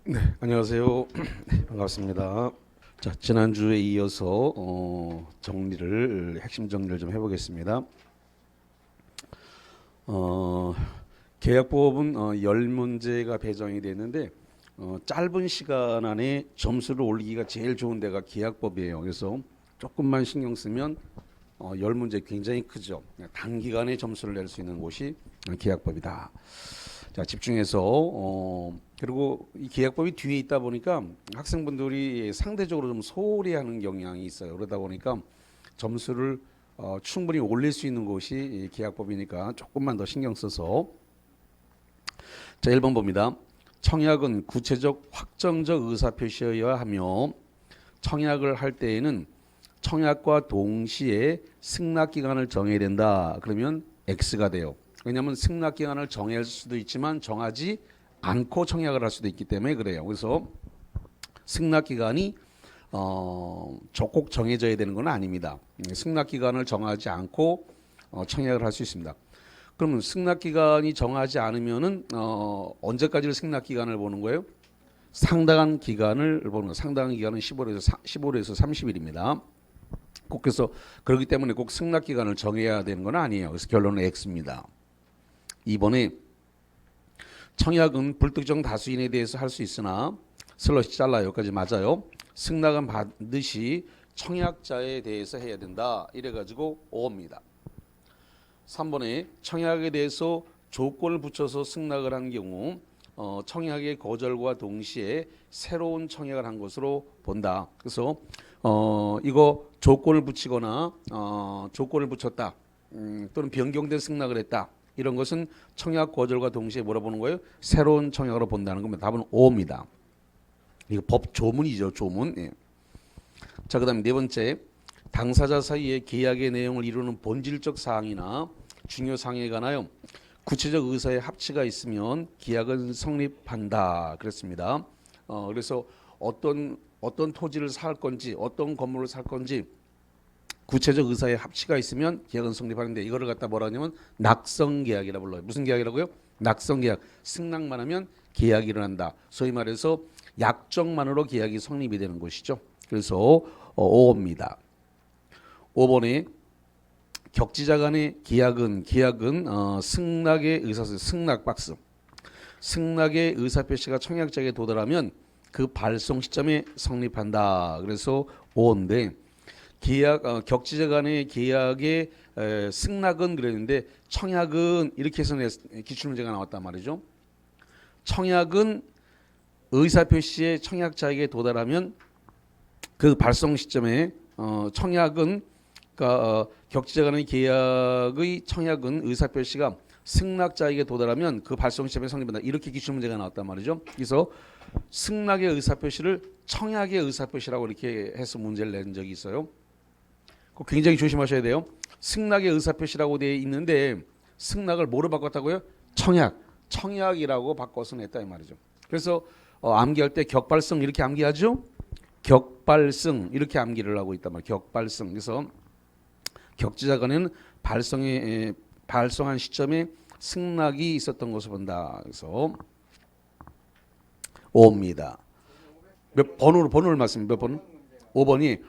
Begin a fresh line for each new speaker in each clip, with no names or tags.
네, 안녕하세요. 네, 반갑습니다. 자, 지난주에 이어서 핵심 정리를 좀 해보겠습니다. 어, 계약법은 10문제가 배정이 됐는데 짧은 시간 안에 점수를 올리기가 제일 좋은 데가 계약법이에요. 그래서 조금만 신경 쓰면 10문제 굉장히 크죠. 단기간에 점수를 낼 수 있는 곳이 계약법이다. 자, 집중해서 그리고 이 계약법이 뒤에 있다 보니까 학생분들이 상대적으로 좀 소홀히 하는 경향이 있어요. 그러다 보니까 점수를 충분히 올릴 수 있는 곳이 이 계약법이니까 조금만 더 신경 써서. 자, 1번 봅니다. 청약은 구체적 확정적 의사 표시여야 하며 청약을 할 때에는 청약과 동시에 승낙 기간을 정해야 된다. 그러면 X가 돼요. 왜냐하면 승낙 기간을 정할 수도 있지만 정하지 않고 청약을 할 수도 있기 때문에 그래요. 그래서 승낙 기간이 꼭 정해져야 되는 건 아닙니다. 승낙 기간을 정하지 않고 청약을 할 수 있습니다. 그러면 승낙 기간이 정하지 않으면은 언제까지를 승낙 기간을 보는 거예요? 상당한 기간을 보는 거예요. 상당한 기간은 15일에서 30일입니다. 꼭 그래서 그렇기 때문에 꼭 승낙 기간을 정해야 되는 건 아니에요. 그래서 결론은 X입니다. 2번에 청약은 불특정 다수인에 대해서 할 수 있으나 슬러시 잘라요. 여기까지 맞아요. 승낙은 반드시 청약자에 대해서 해야 된다. 이래가지고 O입니다. 3번에 청약에 대해서 조건을 붙여서 승낙을 한 경우 청약의 거절과 동시에 새로운 청약을 한 것으로 본다. 그래서 이거 조건을 붙이거나 조건을 붙였다. 또는 변경된 승낙을 했다. 이런 것은 청약 거절과 동시에 뭐라 보는 거예요? 새로운 청약으로 본다는 겁니다. 답은 O입니다. 이거 법 조문이죠. 조문. 예. 자, 그 다음에 네 번째, 당사자 사이의 계약의 내용을 이루는 본질적 사항이나 중요 사항에 관하여 구체적 의사의 합치가 있으면 계약은 성립한다. 그랬습니다. 그래서 어떤 토지를 살 건지 어떤 건물을 살 건지 구체적 의사의 합치가 있으면 계약은 성립하는데 이거를 갖다 뭐라 하냐면 낙성계약이라 불러요. 무슨 계약이라고요? 낙성계약. 승낙만 하면 계약이 일어난다. 소위 말해서 약정만으로 계약이 성립이 되는 것이죠. 그래서 5입니다. 5번에 격지자 간의 계약은 승낙의 승낙 박스. 승낙의 의사표시가 청약자에게 도달하면 그 발송 시점에 성립한다. 그래서 5인데 격지자 간의 계약의 승낙은 그랬는데 청약은 이렇게 해서 기출문제가 나왔단 말이죠. 청약은 의사표시의 청약자에게 도달하면 그 발송 시점에 청약은 그러니까 격지자 간의 계약의 청약은 의사표시가 승낙자에게 도달하면 그 발송 시점에 성립한다. 이렇게 기출문제가 나왔단 말이죠. 그래서 승낙의 의사표시를 청약의 의사표시라고 이렇게 해서 문제를 낸 적이 있어요. 굉장히 조심하셔야 돼요. 승낙의 의사표시라고 되어 있는데 승낙을 뭐로 바꿨다고요? 청약이라고 바꿔서 냈다 이 말이죠. 그래서 암기할 때 격발성 이렇게 암기하죠? 격발성 이렇게 암기를 하고 있단 말이에요. 격발성. 그래서 격지자 간에는 발송한 시점에 승낙이 있었던 것을 본다. 그래서 5입니다. 몇 번호를 말씀몇 번? 5번이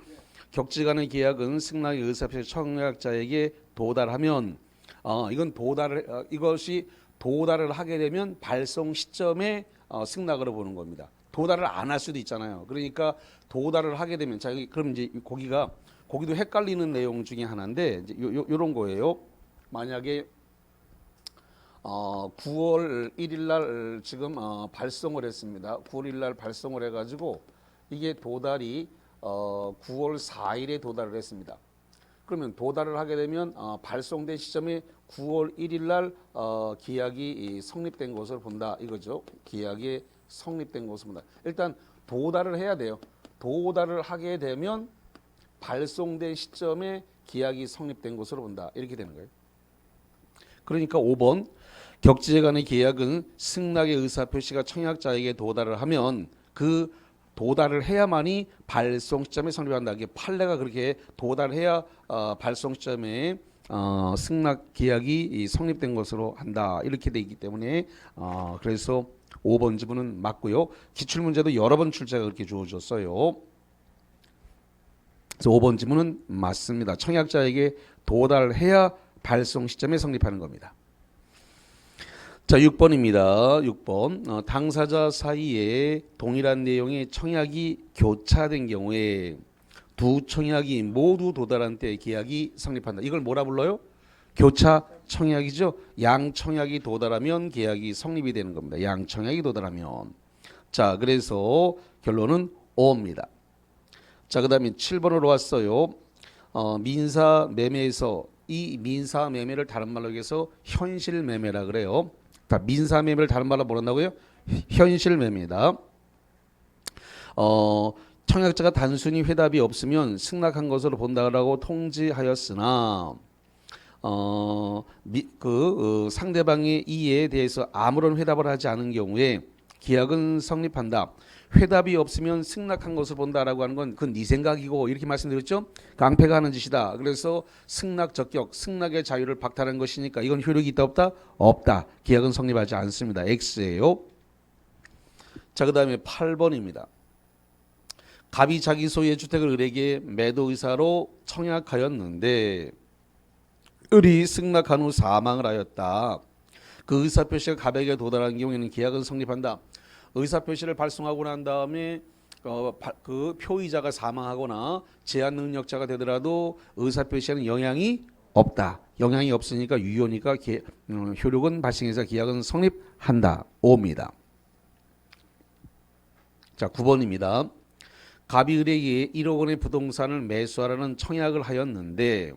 격지 간의 계약은 승낙의 의사표시 청약자에게 도달하면 이것이 도달을 하게 되면 발송 시점에 승낙으로 보는 겁니다. 도달을 안 할 수도 있잖아요. 그러니까 도달을 하게 되면 자 그럼 이제 거기도 헷갈리는 내용 중에 하나인데 이제 요런 거예요. 만약에 9월 1일 날 지금 발송을 했습니다. 9월 1일 날 발송을 해가지고 이게 도달이 9월 4일에 도달을 했습니다. 그러면 도달을 하게 되면 발송된 시점에 9월 1일 날 계약이 성립된 것을 본다 이거죠. 계약이 성립된 것을 본다. 일단 도달을 해야 돼요. 도달을 하게 되면 발송된 시점에 계약이 성립된 것으로 본다. 이렇게 되는 거예요. 그러니까 5번 격지자 간의 계약은 승낙의 의사표시가 청약자에게 도달을 하면 그 도달을 해야만이 발송 시점에 성립한다. 이게 판례가 그렇게 도달해야 발송 시점에 승낙 계약이 성립된 것으로 한다. 이렇게 돼 있기 때문에 그래서 5번 지문은 맞고요. 기출문제도 여러 번 출제가 그렇게 주어졌어요. 그래서 5번 지문은 맞습니다. 청약자에게 도달해야 발송 시점에 성립하는 겁니다. 자, 6번입니다. 6번. 당사자 사이에 동일한 내용의 청약이 교차된 경우에 두 청약이 모두 도달한 때 계약이 성립한다. 이걸 뭐라 불러요? 교차 청약이죠. 양 청약이 도달하면 계약이 성립이 되는 겁니다. 양 청약이 도달하면. 자, 그래서 결론은 O입니다. 자, 그 다음에 7번으로 왔어요. 민사 매매에서 이 민사 매매를 다른 말로 해서 현실 매매라 그래요. 자, 민사 매매를 다른 말로 뭐란다고요? 현실 매매다. 청약자가 단순히 회답이 없으면 승낙한 것으로 본다라고 통지하였으나 상대방의 이해에 대해서 아무런 회답을 하지 않은 경우에 계약은 성립한다. 회답이 없으면 승낙한 것을 본다라고 하는 건 그건 네 생각이고 이렇게 말씀드렸죠. 깡패가 하는 짓이다. 그래서 승낙 적격, 승낙의 자유를 박탈한 것이니까 이건 효력이 있다 없다? 없다. 계약은 성립하지 않습니다. X예요. 자, 그 다음에 8번입니다. 갑이 자기 소유의 주택을 을에게 매도 의사로 청약하였는데 을이 승낙한 후 사망을 하였다. 그 의사표시가 갑에게 도달한 경우에는 계약은 성립한다. 의사표시를 발송하고 난 다음에 그 표의자가 사망하거나 제한 능력자가 되더라도 의사표시에는 영향이 없다. 영향이 없으니까 유효니까 효력은 발생해서 계약은 성립한다. 5입니다. 자, 9번입니다. 갑이 을에게 1억 원의 부동산을 매수하라는 청약을 하였는데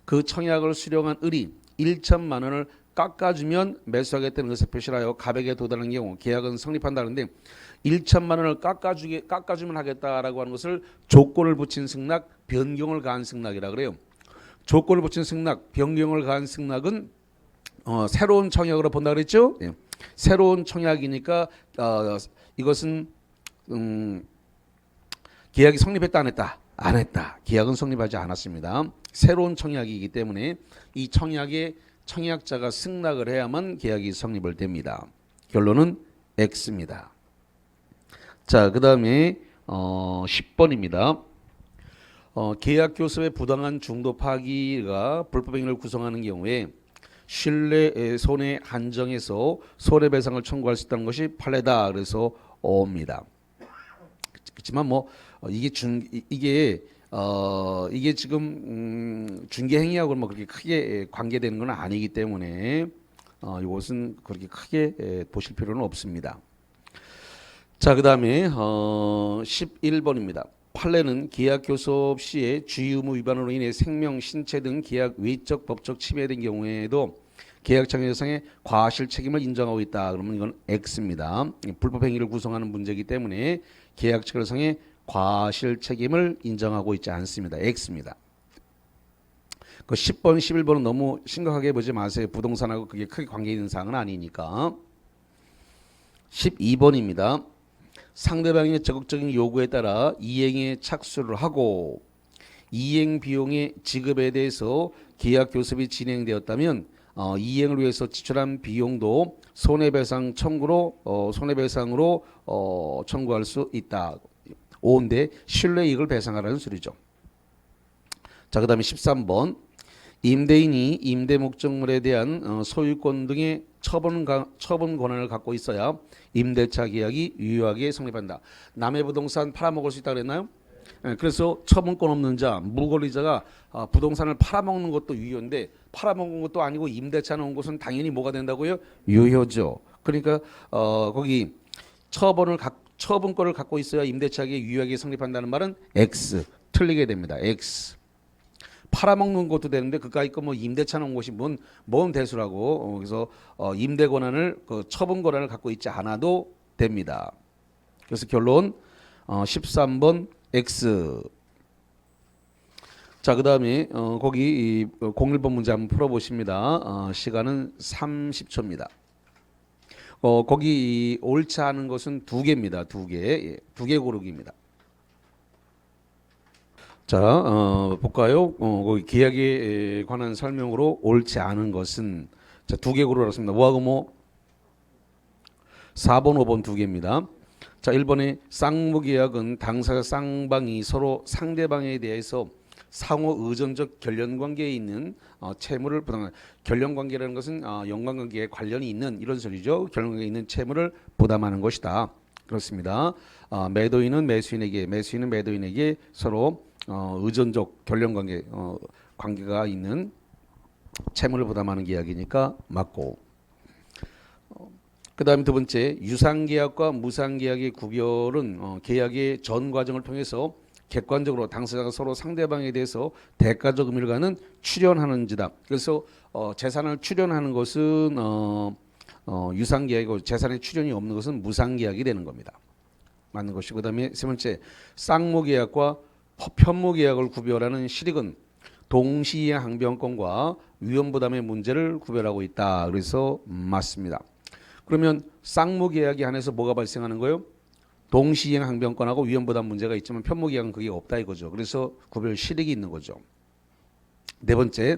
그 청약을 수령한 을이 1천만 원을 깎아주면 매수하겠다는 의사표시를 하여 갑에게 도달한 경우 계약은 성립한다는데 1천만 원을 깎아주면 하겠다라고 하는 것을 조건을 붙인 승낙, 변경을 가한 승낙이라 그래요. 조건을 붙인 승낙, 변경을 가한 승낙은 새로운 청약으로 본다 그랬죠. 예. 새로운 청약이니까 이것은 계약이 성립했다 안 했다? 안 했다. 계약은 성립하지 않았습니다. 새로운 청약이기 때문에 이 청약에 청약자가 승낙을 해야만 계약이 성립을 됩니다. 결론은 X입니다. 자, 그 다음에 10번입니다. 계약 교섭의 부당한 중도 파기가 불법 행위를 구성하는 경우에 신뢰 손해 한정해서 손해배상을 청구할 수 있다는 것이 판례다. 그래서 O입니다. 그렇지만 뭐 이게 지금 중개 행위하고 뭐 그렇게 크게 관계되는 건 아니기 때문에 이것은 그렇게 크게 보실 필요는 없습니다. 자, 그 다음에 11번입니다. 판례는 계약 교섭 시에 주의 의무 위반으로 인해 생명, 신체 등 계약 외적 법적 침해된 경우에도 계약청약상의 과실 책임을 인정하고 있다. 그러면 이건 X입니다. 불법 행위를 구성하는 문제이기 때문에 계약청약상의 과실 책임을 인정하고 있지 않습니다. X입니다. 그 10번, 11번은 너무 심각하게 보지 마세요. 부동산하고 그게 크게 관계 있는 사항은 아니니까. 12번입니다. 상대방의 적극적인 요구에 따라 이행에 착수를 하고 이행 비용의 지급에 대해서 계약 교섭이 진행되었다면 이행을 위해서 지출한 비용도 손해배상 청구로 손해배상으로 청구할 수 있다. 5인데 신뢰이익을 배상하라는 소리죠. 자, 그 다음에 13번. 임대인이 임대 목적물에 대한 소유권 등의 처분 권한을 갖고 있어야 임대차 계약이 유효하게 성립한다. 남의 부동산 팔아먹을 수 있다고 그랬나요? 그래서 처분권 없는 자, 무권리자가 부동산을 팔아먹는 것도 유효인데 팔아먹은 것도 아니고 임대차 놓은 곳은 당연히 뭐가 된다고요? 유효죠. 그러니까 거기 처분권을 갖고 있어야 임대차가 유효하게 성립한다는 말은 X. 틀리게 됩니다. X. 팔아먹는 것도 되는데 그까이 거 뭐 임대차 놓은 곳이 뭔 대수라고. 그래서 임대 권한을 처분 권한을 갖고 있지 않아도 됩니다. 그래서 결론 13번 X. 자, 그 다음에 거기 01번 문제 한번 풀어보십니다. 시간은 30초입니다. 거기 옳지 않은 것은 2개입니다. 2개. 예, 2개 고르기입니다. 자, 볼까요? 거기 계약에 관한 설명으로 옳지 않은 것은 자, 2개 고르라습니다. 뭐하고 뭐? 4번, 5번 두 개입니다. 자, 1번에 쌍무계약은 당사자 쌍방이 서로 상대방에 대해서 상호 의존적 결련 관계에 있는 채무를 부담하는, 결련 관계라는 것은 연관관계에 관련이 있는 이런 소리죠. 결련 관계에 있는 채무를 부담하는 것이다. 그렇습니다. 매도인은 매수인에게, 매수인은 매도인에게 서로 의존적 결련 관계 관계가 있는 채무를 부담하는 계약이니까 맞고. 그 다음에 두 번째, 유상계약과 무상계약의 구별은 계약의 전 과정을 통해서 객관적으로 당사자가 서로 상대방에 대해서 대가적 의미를 갖는 출연하는지다. 그래서 재산을 출연하는 것은 유상계약이고 재산에 출연이 없는 것은 무상계약이 되는 겁니다. 맞는 것이고, 그 다음에 세 번째, 쌍무계약과 편무계약을 구별하는 실익은 동시이행 항변권과 위험부담의 문제를 구별하고 있다. 그래서 맞습니다. 그러면 쌍무계약에 한해서 뭐가 발생하는 거예요? 동시이행 항변권하고 위험부담 문제가 있지만 편무계약은 그게 없다 이거죠. 그래서 구별 실익이 있는 거죠. 네 번째,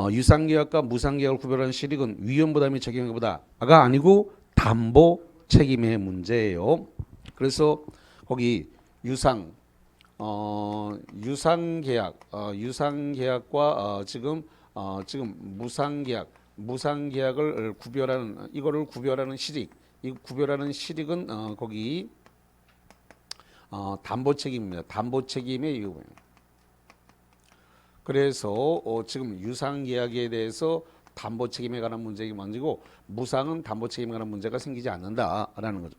유상계약과 무상계약을 구별하는 실익은 위험부담이 적용한 것보다가 아니고 담보 책임의 문제예요. 그래서 거기 유상계약과 지금 무상계약을 구별하는, 이거를 구별하는 실익, 이 구별하는 실익은 거기 담보 책임입니다. 담보 책임의 이유예요. 그래서 지금 유상계약에 대해서 담보 책임에 관한 문제가 먼저고, 무상은 담보 책임에 관한 문제가 생기지 않는다라는 거죠.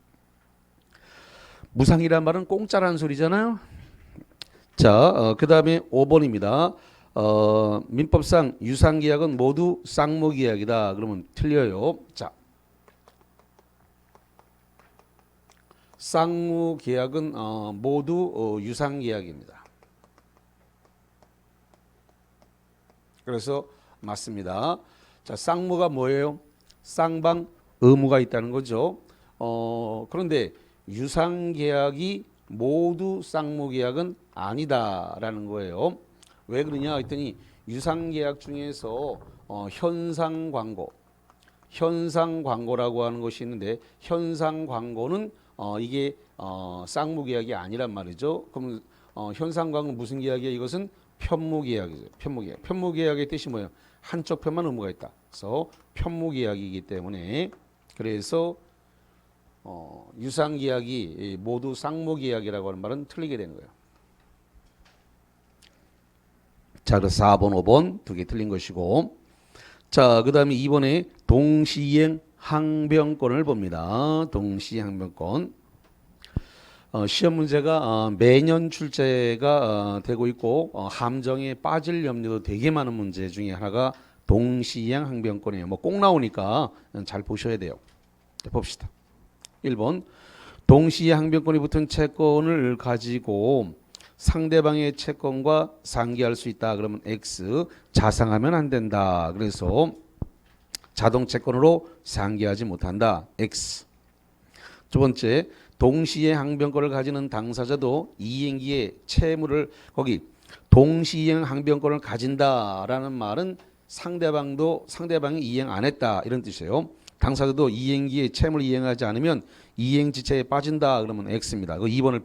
무상이란 말은 공짜라는 소리잖아요. 자, 그 다음에 5번입니다. 민법상 유상계약은 모두 쌍무계약이다. 그러면 틀려요. 자, 쌍무계약은 모두 유상계약입니다. 그래서 맞습니다. 자, 쌍무가 뭐예요? 쌍방 의무가 있다는 거죠. 그런데 유상계약이 모두 쌍무계약은 아니다라는 거예요. 왜 그러냐 했더니 유상계약 중에서 현상광고라고 하는 것이 있는데, 현상광고는 이게 쌍무계약이 아니란 말이죠. 그럼 현상광고는 무슨 계약이에요? 이것은 편무계약이죠. 편무계약의 뜻이 뭐예요? 한쪽 편만 의무가 있다. 그래서 편무계약이기 때문에, 그래서 유상계약이 모두 쌍무계약이라고 하는 말은 틀리게 되는 거예요. 자, 그래서 4번, 5번 두 개 틀린 것이고, 자, 그 다음에 2번에 동시이행 항변권을 봅니다. 동시이행 항변권. 시험 문제가 매년 출제가 되고 있고, 함정에 빠질 염려도 되게 많은 문제 중에 하나가 동시이행 항변권이에요. 뭐 꼭 나오니까 잘 보셔야 돼요. 자, 봅시다. 1번, 동시이행 항변권이 붙은 채권을 가지고 상대방의 채권과 상기할 수 있다. 그러면 X, 자상하면 안 된다. 그래서 자동채권으로 상기하지 못한다. X. 두 번째, 동시에 항변권을 가지는 당사자도 이행기의 채무를, 거기 동시이행 항변권을 가진다라는 말은 상대방이 이행 안 했다 이런 뜻이에요. 당사자도 이행기의 채무를 이행하지 않으면 이행지체에 빠진다. 그러면 X입니다. 그 2번을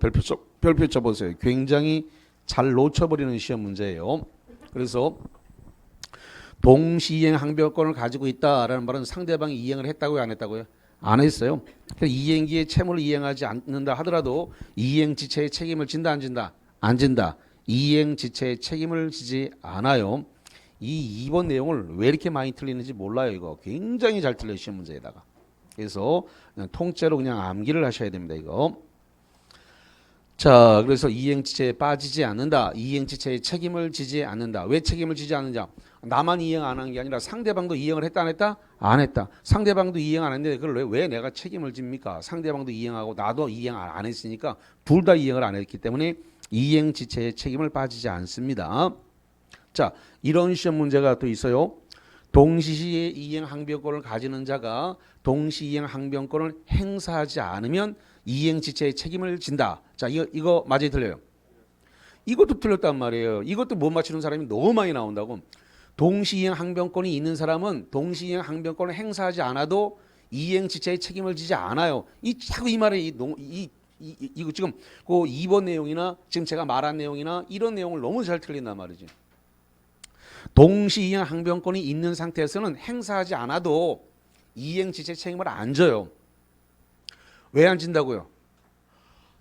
별표 쳐보세요. 굉장히 잘 놓쳐버리는 시험 문제예요. 그래서 동시이행 항변권을 가지고 있다라는 말은 상대방이 이행을 했다고요, 안 했다고요? 안 했어요. 이행기의 채무를 이행하지 않는다 하더라도 이행지체의 책임을 진다, 안 진다? 안 진다. 이행지체의 책임을 지지 않아요. 이 2번 내용을 왜 이렇게 많이 틀리는지 몰라요. 이거 굉장히 잘 틀려요, 시험 문제에다가. 그래서 그냥 통째로 그냥 암기를 하셔야 됩니다. 이거. 자, 그래서 이행지체에 빠지지 않는다. 이행지체의 책임을 지지 않는다. 왜 책임을 지지 않느냐? 나만 이행 안 한 게 아니라 상대방도 이행을 했다, 안 했다? 안 했다. 상대방도 이행 안 했는데 그걸 왜 내가 책임을 집니까? 상대방도 이행하고 나도 이행 안 했으니까 둘 다 이행을 안 했기 때문에 이행지체의 책임을 빠지지 않습니다. 자, 이런 시험 문제가 또 있어요. 동시에 이행 항변권을 가지는 자가 동시이행 항변권을 행사하지 않으면 이행지체의 책임을 진다. 자, 이거 맞아요, 틀려요? 이것도 틀렸단 말이에요. 이것도 못 맞추는 사람이 너무 많이 나온다고. 동시이행 항변권이 있는 사람은 동시이행 항변권을 행사하지 않아도 이행 지체의 책임을 지지 않아요. 자꾸 이 말에 이거 지금 그 2번 내용이나 지금 제가 말한 내용이나 이런 내용을 너무 잘 틀린단 말이지. 동시 이행 항변권이 있는 상태에서는 행사하지 않아도 이행 지체 책임을 안 져요. 왜 안 진다고요?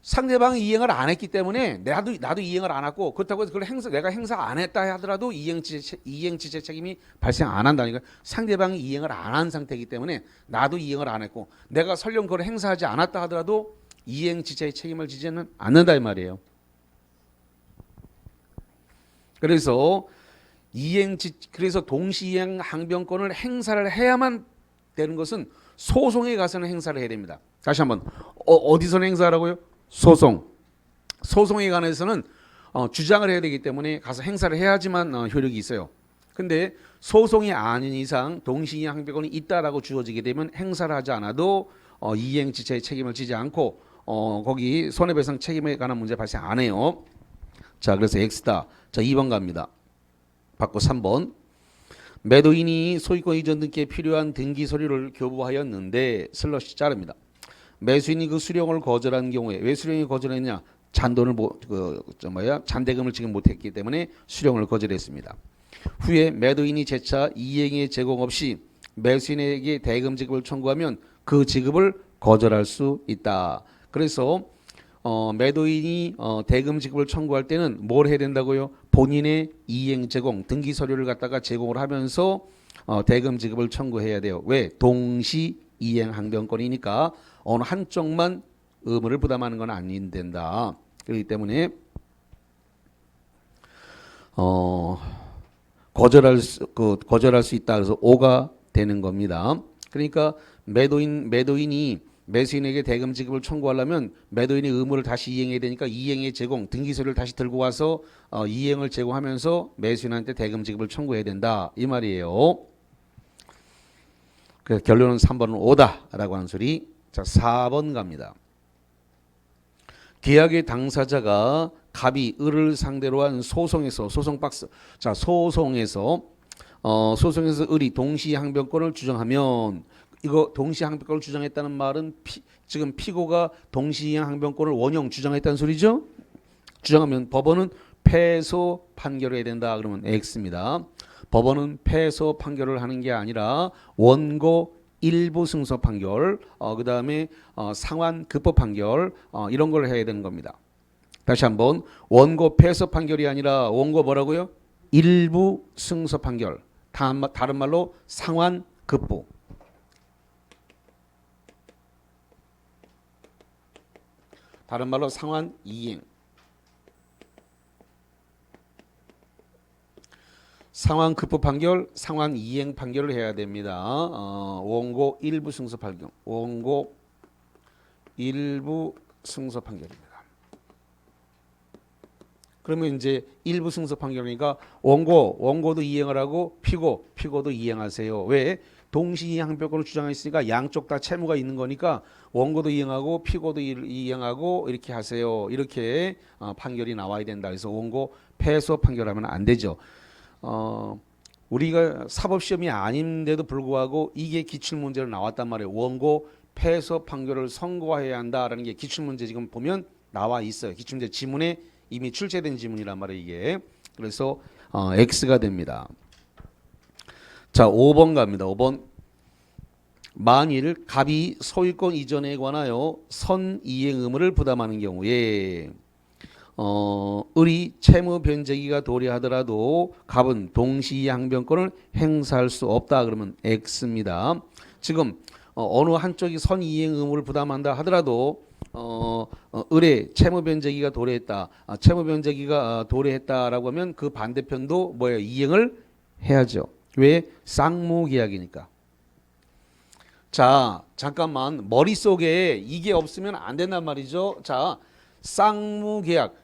상대방이 이행을 안 했기 때문에 나도 이행을 안 했고, 그렇다고 해서 내가 행사 안 했다 하더라도 이행 지체 책임이 발생 안 한다니까. 상대방이 이행을 안 한 상태이기 때문에 나도 이행을 안 했고, 내가 설령 그걸 행사하지 않았다 하더라도 이행 지체의 책임을 지지는 않는다 이 말이에요. 그래서 그래서 동시이행 항변권을 행사를 해야만 되는 것은 소송에 가서는 행사를 해야 됩니다. 다시 한번 어디서는 행사하라고요? 소송에 관해서는 주장을 해야 되기 때문에 가서 행사를 해야지만 효력이 있어요. 근데 소송이 아닌 이상 동시이행 항변권이 있다라고 주어지게 되면 행사를 하지 않아도 이행 지체의 책임을 지지 않고 거기 손해배상 책임에 관한 문제 발생 안 해요. 자, 그래서 X다. 자, 2번 갑니다. 받고 3번. 매도인이 소유권 이전 등기에 필요한 등기 서류를 교부하였는데 슬러시 자릅니다. 매수인이 그 수령을 거절한 경우에 왜 수령이 거절했냐? 잔대금을 지금 못했기 때문에 수령을 거절했습니다. 후에 매도인이 재차 이행의 제공 없이 매수인에게 대금 지급을 청구하면 그 지급을 거절할 수 있다. 그래서 매도인이 대금 지급을 청구할 때는 뭘 해야 된다고요? 본인의 이행 제공, 등기 서류를 갖다가 제공을 하면서 대금 지급을 청구해야 돼요. 왜? 동시 이행 항변권이니까 어느 한쪽만 의무를 부담하는 건 안 된다. 그렇기 때문에 거절할 수 있다. 그래서 5가 되는 겁니다. 그러니까 매도인이 매수인에게 대금 지급을 청구하려면 매도인의 의무를 다시 이행해야 되니까 이행의 제공, 등기서류를 다시 들고 와서 이행을 제공하면서 매수인한테 대금 지급을 청구해야 된다. 이 말이에요. 그래서 결론은 3번은 5다라고 하는 소리. 자, 4번 갑니다. 계약의 당사자가 갑이 을을 상대로 한 소송에서 소송에서 을이 동시항변권을 주장하면 이거 동시항변권을 주장했다는 말은 지금 피고가 동시항변권을 원형 주장했다는 소리죠. 주장하면 법원은 패소 판결을 해야 된다. 그러면 X입니다. 법원은 패소 판결을 하는 게 아니라 원고 일부 승소 판결, 그 다음에 상환 급보 판결 이런 걸 해야 되는 겁니다. 다시 한번 원고 패소 판결이 아니라 원고 뭐라고요? 일부 승소 판결. 다른 말로 상환 급보. 다른 말로 상환 이행. 상환 급부 판결, 상환 이행 판결을 해야 됩니다. 원고 일부 승소 판결, 원고 일부 승소 판결입니다. 그러면 이제 일부 승소 판결이니까 원고도 이행을 하고 피고도 이행하세요. 왜? 동시이행항변권을 주장했으니까 양쪽 다 채무가 있는 거니까 원고도 이행하고 피고도 이행하고 이렇게 하세요. 이렇게 판결이 나와야 된다. 그래서 원고 패소 판결하면 안 되죠. 우리가 사법시험이 아닌데도 불구하고 이게 기출문제로 나왔단 말이에요. 원고 패소 판결을 선고해야 한다라는 게 기출문제 지금 보면 나와 있어요. 기출문제 지문에 이미 출제된 지문이란 말이에요. 이게. 그래서 X가 됩니다. 자, 5번 갑니다. 5번. 만일 갑이 소유권 이전에 관하여 선이행 의무를 부담하는 경우에 을이 채무 변제기가 도래하더라도 갑은 동시이행항변권을 행사할 수 없다. 그러면 X입니다. 지금 어느 한쪽이 선이행 의무를 부담한다 하더라도 을의 채무 변제기가 도래했다. 채무 변제기가 도래했다라고 하면 그 반대편도 뭐예요? 이행을 해야죠. 왜? 쌍무계약이니까. 자, 잠깐만 머릿속에 이게 없으면 안 된단 말이죠. 자,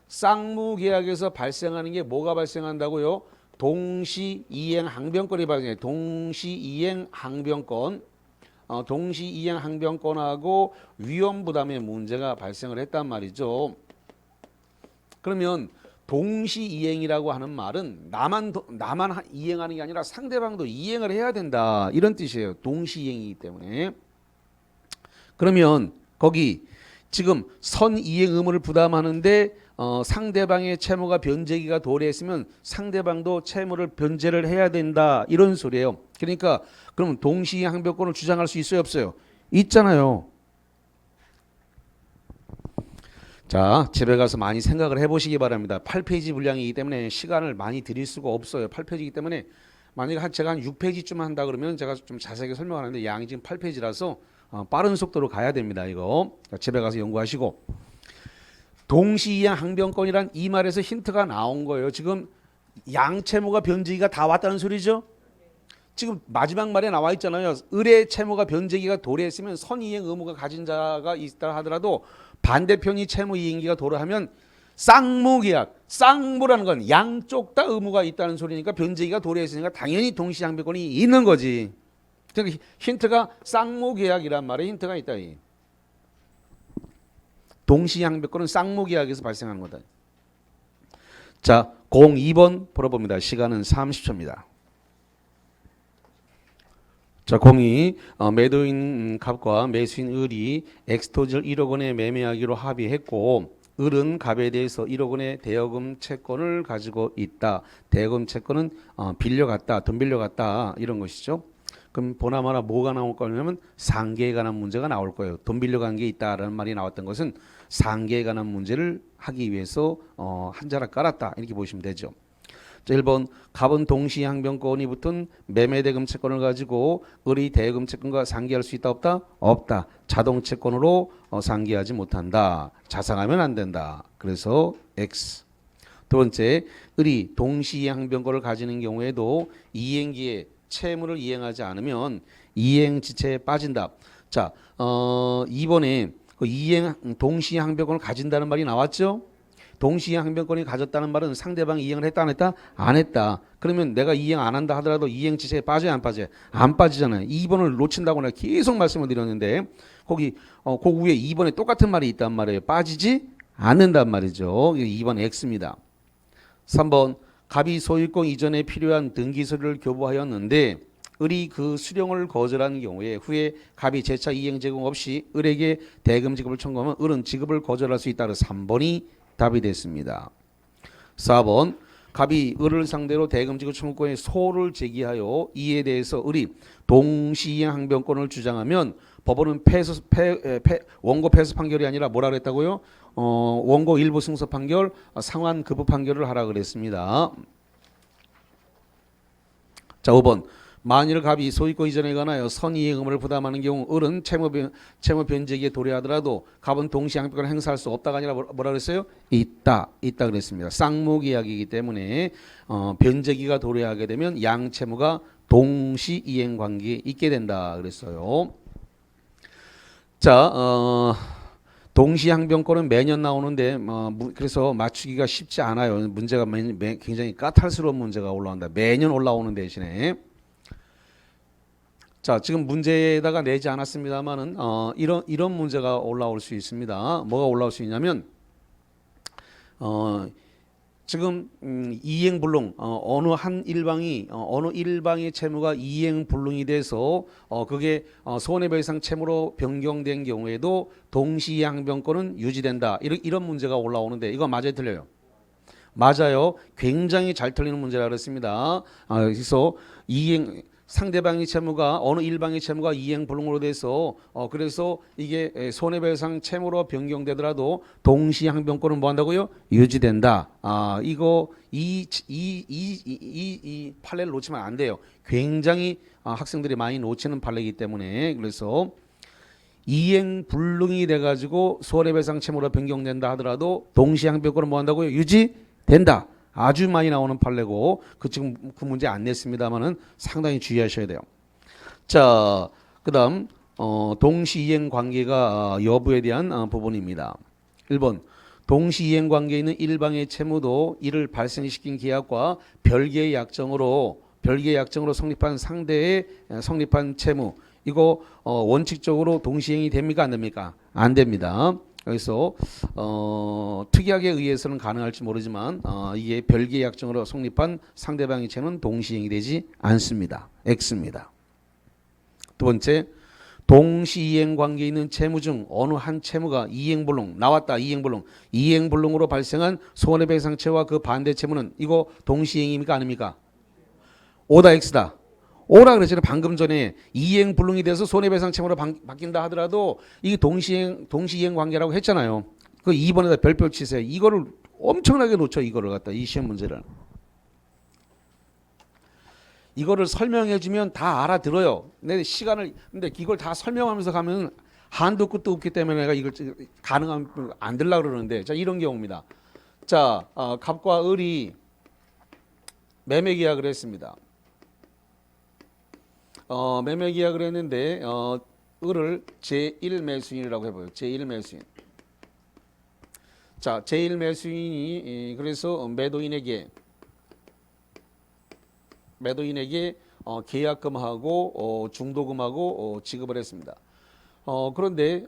쌍무계약에서 발생하는 게 뭐가 발생한다고요? 동시이행항변권이 발생해요. 동시이행항변권. 동시이행항변권하고 위험부담의 문제가 발생을 했단 말이죠. 그러면 동시이행이라고 하는 말은 나만 이행하는 게 아니라 상대방도 이행을 해야 된다. 이런 뜻이에요. 동시이행이기 때문에. 그러면 거기 지금 선이행 의무를 부담하는데 상대방의 채무가 변제기가 도래했으면 상대방도 채무를 변제를 해야 된다 이런 소리예요. 그러니까 그럼 동시이행 항변권을 주장할 수 있어요 없어요? 있잖아요. 자, 집에 가서 많이 생각을 해보시기 바랍니다. 8페이지 분량이기 때문에 시간을 많이 드릴 수가 없어요. 8페이지이기 때문에 만약에 제가 한 6페이지쯤 한다 그러면 제가 좀 자세하게 설명하는데 양이 지금 8페이지라서 빠른 속도로 가야 됩니다. 이거 집에 가서 연구하시고 동시이행 항변권이란 이 말에서 힌트가 나온 거예요. 지금 양채무가 변제기가 다 왔다는 소리죠. 지금 마지막 말에 나와 있잖아요. 을의 채무가 변제기가 도래했으면 선이행 의무가 가진 자가 있다 하더라도 반대편이 채무 이행기가 도래하면 쌍무계약, 쌍무라는 건 양쪽 다 의무가 있다는 소리니까 변제기가 도래했으니까 당연히 동시항변권이 있는 거지. 그러니까 힌트가 쌍무계약이란 말에 힌트가 있다. 동시항변권은 쌍무계약에서 발생하는 거다. 자, 02번 풀어봅니다. 시간은 30초입니다. 자, 공이 매도인 갑과 매수인 을이 엑스토지를 1억 원에 매매하기로 합의했고 을은 갑에 대해서 1억 원의 대여금 채권을 가지고 있다. 대여금 채권은 빌려갔다, 돈 빌려갔다 이런 것이죠. 그럼 보나마나 뭐가 나올 거냐면 상계에 관한 문제가 나올 거예요. 돈 빌려간 게 있다라는 말이 나왔던 것은 상계에 관한 문제를 하기 위해서 한 자락 깔았다 이렇게 보시면 되죠. 자, 1번 갑은 동시항변권이 붙은 매매대금 채권을 가지고 을이 대여금 채권과 상계할 수 있다 없다? 없다. 자동채권으로 상계하지 못한다. 자상하면 안 된다. 그래서 X. 두 번째, 을이 동시항변권을 가지는 경우에도 이행기에 채무를 이행하지 않으면 이행지체에 빠진다. 자, 2번에 그 동시항변권을 가진다는 말이 나왔죠? 동시항변권이 가졌다는 말은 상대방이 이행을 했다 안 했다? 안 했다. 그러면 내가 이행 안 한다 하더라도 이행 지체에 빠져요 안 빠져요? 안 빠지잖아요. 2번을 놓친다고 내가 계속 말씀을 드렸는데 거기 그 위에 2번에 똑같은 말이 있단 말이에요. 빠지지 않는단 말이죠. 2번 X입니다. 3번 갑이 소유권 이전에 필요한 등기서류를 교부하였는데 을이 그 수령을 거절한 경우에 후에 갑이 재차 이행 제공 없이 을에게 대금 지급을 청구하면 을은 지급을 거절할 수 있다. 그래서 3번이 답이 됐습니다. 4번 갑이 을을 상대로 대금 지급 청구권의 소를 제기하여 이에 대해서 을이 동시이행 항변권을 주장하면 법원은 원고 패소 판결이 아니라 뭐라 그랬다고요? 원고 일부 승소 판결, 상환 급부 판결을 하라 그랬습니다. 자, 5번 만일 갑이 소유권 이전에 관하여 선이행 의무를 부담하는 경우 을은 채무 변제기에 도래하더라도 갑은 동시항변권을 행사할 수 없다가 아니라 뭐라 그랬어요? 있다 그랬습니다. 쌍무계약이기 때문에 변제기가 도래하게 되면 양 채무가 동시이행 관계에 있게 된다 그랬어요. 자, 동시항변권은 매년 나오는데 그래서 맞추기가 쉽지 않아요. 문제가 굉장히 까탈스러운 문제가 올라온다. 매년 올라오는 대신에 자, 지금 문제에다가 내지 않았습니다만은 이런 문제가 올라올 수 있습니다. 뭐가 올라올 수 있냐면 지금 이행불능 어느 한 일방이 어느 일방의 채무가 이행불능이 돼서 그게 손해배상 채무로 변경된 경우에도 동시항변권은 유지된다. 이런 문제가 올라오는데 이거 맞아요, 틀려요? 맞아요. 굉장히 잘 틀리는 문제라 그랬습니다. 그래서 상대방의 채무가 어느 일방의 채무가 이행불능으로 돼서 그래서 이게 손해배상 채무로 변경되더라도 동시항변권은 뭐 한다고요? 유지된다. 이거 이 판례를 놓치면 안 돼요. 굉장히 학생들이 많이 놓치는 판례이기 때문에 그래서 이행불능이 돼가지고 손해배상 채무로 변경된다 하더라도 동시항변권은 뭐 한다고요? 유지된다. 아주 많이 나오는 판례고 지금 그 문제 안 냈습니다만은 상당히 주의하셔야 돼요. 자, 그다음 동시이행 관계가 여부에 대한 부분입니다. 1번 동시이행 관계에 있는 일방의 채무도 이를 발생시킨 계약과 별개의 약정으로 성립한 상대의 성립한 채무 이거 원칙적으로 동시이행이 됩니까 안 됩니까? 안 됩니다. 그래서 특약에 의해서는 가능할지 모르지만 이게 별개 약정으로 성립한 상대방의 채무는 동시행이 되지 않습니다. X입니다. 두 번째, 동시이행 관계에 있는 채무 중 어느 한 채무가 이행불능 나왔다. 이행불능으로 발생한 손해배상채와 그 반대 채무는 이거 동시이행입니까 아닙니까? O다 X다. O라 그랬잖아요. 방금 전에 이행불능이 돼서 손해배상 채무로 바뀐다 하더라도 이게 동시이행 관계라고 했잖아요. 그 2번에다 별표 치세요. 이거를 엄청나게 놓쳐. 이거를 갖다 이 시험 문제를. 이거를 설명해주면 다 알아들어요. 근데 이걸 다 설명하면서 가면 한도 끝도 없기 때문에 내가 이걸 가능하면 안 들라 그러는데, 자, 이런 경우입니다. 자, 갑과 을이 매매 계약을 했습니다. 매매 계약을 했는데, 을을 제1매수인이라고 해봐요. 제1매수인. 자, 제1매수인이 그래서 매도인에게 계약금하고 중도금하고 지급을 했습니다. 그런데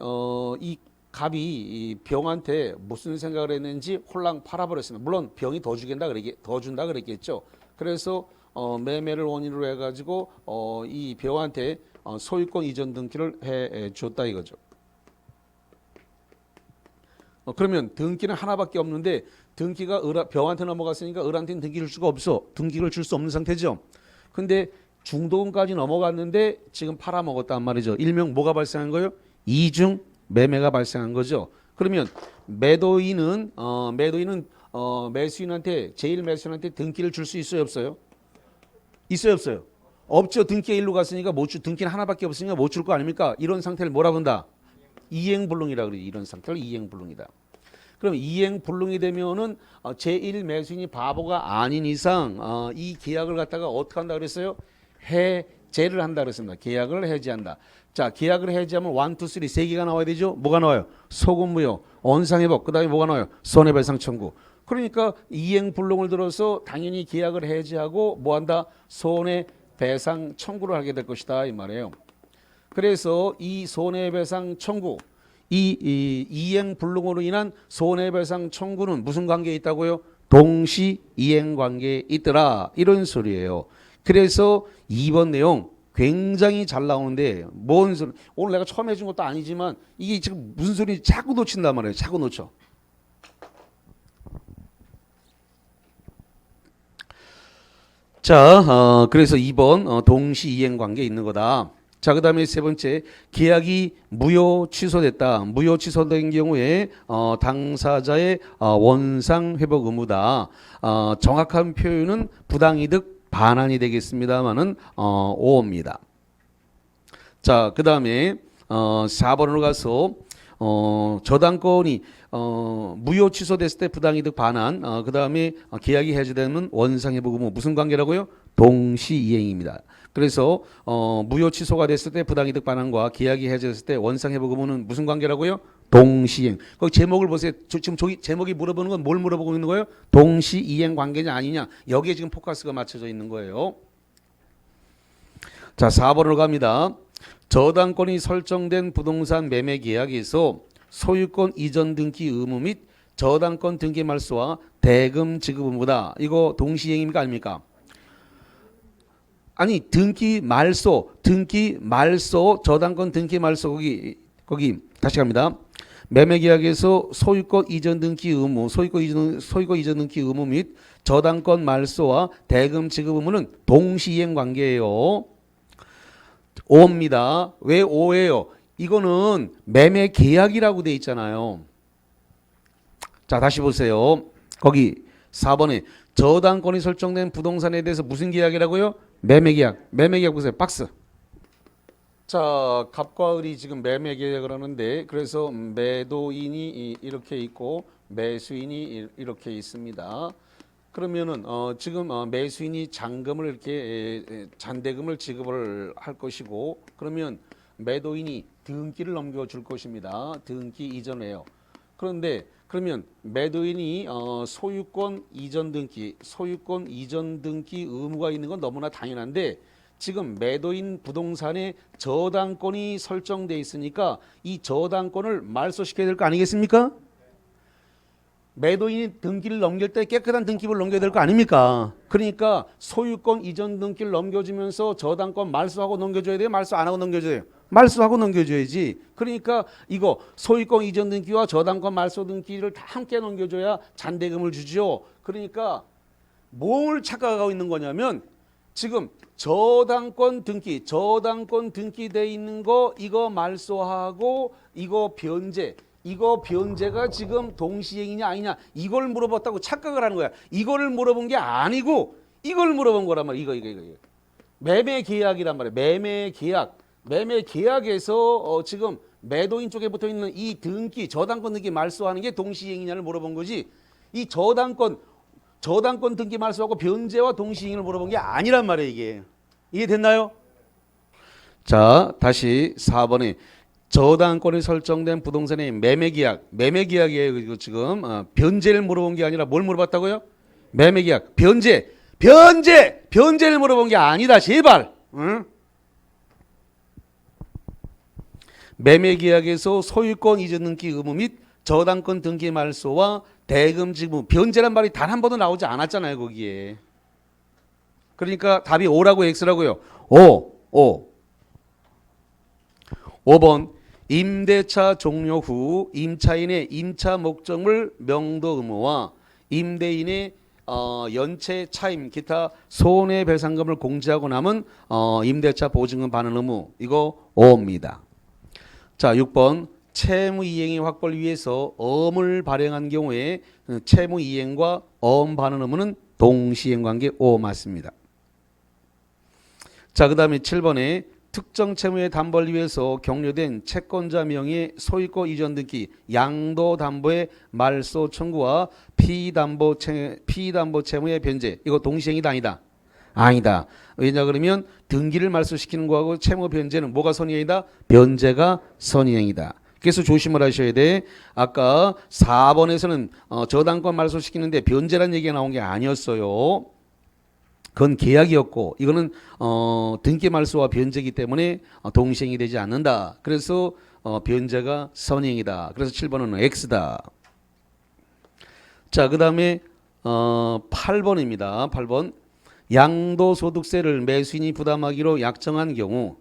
이 갑이 이 병한테 무슨 생각을 했는지 홀랑 팔아버렸습니다. 물론 병이 더 준다 그랬겠죠. 그래서 매매를 원인으로 해가지고 이 병한테 소유권 이전 등기를 해 줬다 이거죠. 그러면 등기는 하나밖에 없는데 등기가 병한테 넘어갔으니까 을한테는 등기를 줄 수가 없어. 등기를 줄 수 없는 상태죠. 근데 중도금까지 넘어갔는데 지금 팔아먹었단 말이죠. 일명 뭐가 발생한 거예요? 이중 매매가 발생한 거죠. 그러면 매도인은 매수인한테 제1매수인한테 등기를 줄 수 있어요, 없어요? 있어요, 없어요? 없죠. 등기가 일로 갔으니까 등기는 하나밖에 없으니까 못 줄 거 아닙니까? 이런 상태를 뭐라 본다? 이행불능이라 그러지. 이런 상태를 이행불능이다. 그럼 이행불능이 되면은 제1매수인이 바보가 아닌 이상 이 계약을 갖다가 어떻게 한다 그랬어요? 해제를 한다 그랬습니다. 계약을 해지한다. 자, 계약을 해지하면 1, 2, 3 세 개가 나와야 되죠. 뭐가 나와요? 소급무효, 원상회복, 그다음에 뭐가 나와요? 손해배상 청구. 그러니까 이행불능을 들어서 당연히 계약을 해지하고 뭐한다? 손해배상 청구를 하게 될 것이다 이 말이에요. 그래서 이 손해배상 청구, 이행불능으로 인한 손해배상 청구는 무슨 관계에 있다고요? 동시이행 관계에 있더라. 이런 소리예요. 그래서 2번 내용 굉장히 잘 나오는데 뭔 소리? 오늘 내가 처음 해준 것도 아니지만 이게 지금 무슨 소리인지 자꾸 놓친단 말이에요. 자꾸 놓쳐. 자, 그래서 2번 동시이행 관계에 있는 거다. 자, 그 다음에 세 번째, 계약이 무효 취소됐다. 무효 취소된 경우에 당사자의 원상 회복 의무다. 정확한 표현은 부당이득 반환이 되겠습니다만은 5입니다. 자, 그 다음에 4번으로 가서 저당권이 무효 취소됐을 때 부당이득 반환, 그 다음에 계약이 해지되면 원상회복 의무 무슨 관계라고요? 동시이행입니다. 그래서 무효 취소가 됐을 때 부당이득 반환과 계약이 해지됐을 때 원상회복 의무는 무슨 관계라고요? 동시이행. 거기 제목을 보세요. 지금 저기 제목이 물어보는 건 뭘 물어보고 있는 거예요? 동시이행 관계냐 아니냐. 여기에 지금 포커스가 맞춰져 있는 거예요. 자, 4번으로 갑니다. 저당권이 설정된 부동산 매매 계약에서 소유권 이전 등기 의무 및 저당권 등기 말소와 대금 지급 의무다. 이거 동시이행입니까 아닙니까? 아니, 등기 말소, 저당권 등기 말소 거기 다시 갑니다. 매매 계약에서 소유권 이전 등기 의무, 소유권 이전 등기 의무 및 저당권 말소와 대금 지급 의무는 동시이행 관계예요. 5입니다. 왜 5예요? 이거는 매매 계약이라고 돼 있잖아요. 자, 다시 보세요. 거기 4번에 저당권이 설정된 부동산에 대해서 무슨 계약이라고요? 매매 계약. 매매 계약 보세요. 박스. 자, 갑과 을이 지금 매매 계약을 하는데 그래서 매도인이 이렇게 있고 매수인이 이렇게 있습니다. 그러면은 지금 매수인이 잔금을 이렇게 잔대금을 지급을 할 것이고 그러면 매도인이 등기를 넘겨줄 것입니다. 등기 이전에요. 그런데 그러면 매도인이 소유권 이전 등기 의무가 있는 건 너무나 당연한데 지금 매도인 부동산에 저당권이 설정돼 있으니까 이 저당권을 말소시켜야 될 거 아니겠습니까? 매도인이 등기를 넘길 때 깨끗한 등기부를 넘겨야 될 거 아닙니까? 그러니까 소유권 이전 등기를 넘겨주면서 저당권 말소하고 넘겨줘야 돼요? 말소 안 하고 넘겨줘야 돼요? 말소하고 넘겨줘야지. 그러니까 이거 소유권 이전 등기와 저당권 말소 등기를 다 함께 넘겨줘야 잔대금을 주죠. 그러니까 뭘 착각하고 있는 거냐면 지금 저당권 등기돼 있는 거 이거 말소하고 이거 변제가 지금 동시행이냐 아니냐 이걸 물어봤다고 착각을 하는 거야. 이거를 물어본 게 아니고 이걸 물어본 거란 말이야. 이거. 매매 계약이란 말이야. 매매 계약에서 지금 매도인 쪽에 붙어 있는 이 등기, 저당권 등기 말소하는 게 동시행이냐를 물어본 거지. 이 저당권 등기 말소하고 변제와 동시행을 물어본 게 아니란 말이에요, 이게. 이해됐나요? 자, 다시 4번에 저당권이 설정된 부동산의 매매계약이에요. 이거 지금 변제를 물어본 게 아니라 뭘 물어봤다고요? 매매계약, 변제를 물어본 게 아니다. 제발. 응? 매매계약에서 소유권 이전 등기 의무 및 저당권 등기 말소와 대금 지급 의무, 변제란 말이 단 한 번도 나오지 않았잖아요, 거기에. 그러니까 답이 O라고 X라고요. 5번 임대차 종료 후 임차인의 임차 목적물 명도 의무와 임대인의 연체 차임 기타 손해배상금을 공제하고 남은 임대차 보증금 반환 의무, 이거 O입니다. 자, 6번 채무이행의 확보를 위해서 어음을 발행한 경우에 채무이행과 어음 반환 의무는 동시행관계 O 맞습니다. 자, 그 다음에 7번에 특정 채무의 담보를 위해서 격려된 채권자 명의의 소유권 이전 등기 양도담보의 말소 청구와 피담보 채무의 변제, 이거 동시행이다 아니다? 아니다. 왜냐 그러면 등기를 말소시키는 거하고 채무 변제는 뭐가 선의행이다? 변제가 선의행이다. 그래서 조심을 하셔야 돼. 아까 4번에서는 저당권 말소시키는데 변제란 얘기가 나온 게 아니었어요. 그건 계약이었고 이거는 등기 말소와 변제이기 때문에 동시행이 되지 않는다. 그래서 변제가 선행이다. 그래서 7번은 X다. 자, 그 다음에 8번입니다. 8번 양도소득세를 매수인이 부담하기로 약정한 경우